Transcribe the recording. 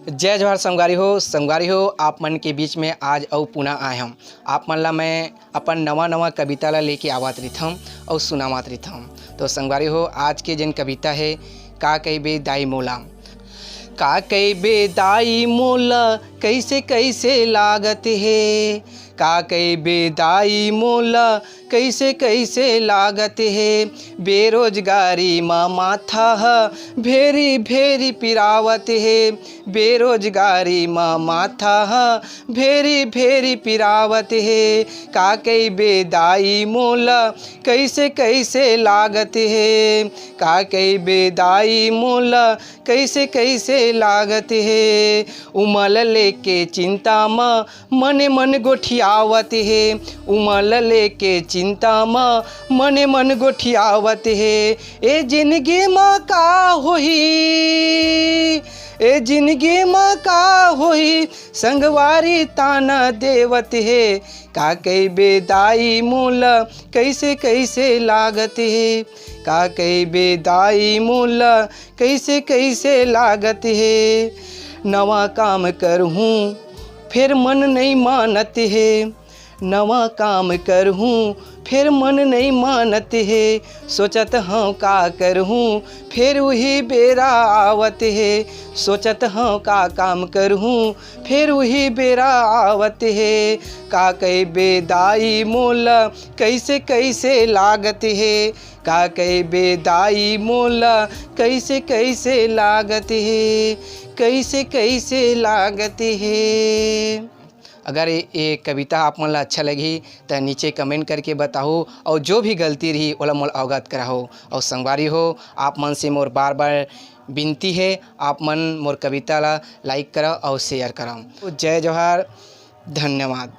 जय जवाहर संगवारी हो आप मन के बीच में आज और पुनः आए हम आप मन ला मैं अपन नवा कविता ला लेके आवत रहिथम और सुनावत रहिथम। तो संगवारी हो आज के जन कविता है का कहिबे दाई मोला। का कहिबे दाई मोला कैसे कैसे लागत है, का कहिबे दाई मोला कैसे कैसे लागत है। बेरोजगारी माँ माथा भेरी भेरी पिरावत है, बेरोजगारी माँ माथा भेरी भेरी पिरावत है। का कहिबे दाई मोला कैसे कैसे लागत है, का कहिबे दाई मोला कैसे कैसे लागत है। उमल लेके चिंता माँ मने मन गोठियावत है, उमल लेके चिंता माँ मने मन गोठियावत है। ए जिंदगी माँ का होही, ए जिंदगी माँ का होही संगवारी ताना देवत है। का कहिबे दाई मोला कैसे कैसे लागत है, का कहिबे दाई मोला कैसे कैसे लागत है। नवा काम करहूँ फिर मन नहीं मानत है, नवा काम करहूँ फिर मन नहीं मानत है। सोचत हूँ का करहूँ फिर वही बेरा आवत है, सोचत हूँ का काम करहूँ फिर वही बेरा आवत है। का कहिबे दाई मोला कैसे कैसे लागत है, का कहिबे दाई मोला कैसे कैसे लागत है, कैसे कैसे लागत है। अगर ये कविता आप मन ला अच्छा लगी तो नीचे कमेंट करके बताओ और जो भी गलती रही ओला मोल अवगत कराओ। और संगवारी हो आप मन से मोर बार बार विनती है आप मन मोर कविता ला लाइक करो और शेयर करो। जय जवाहर, धन्यवाद।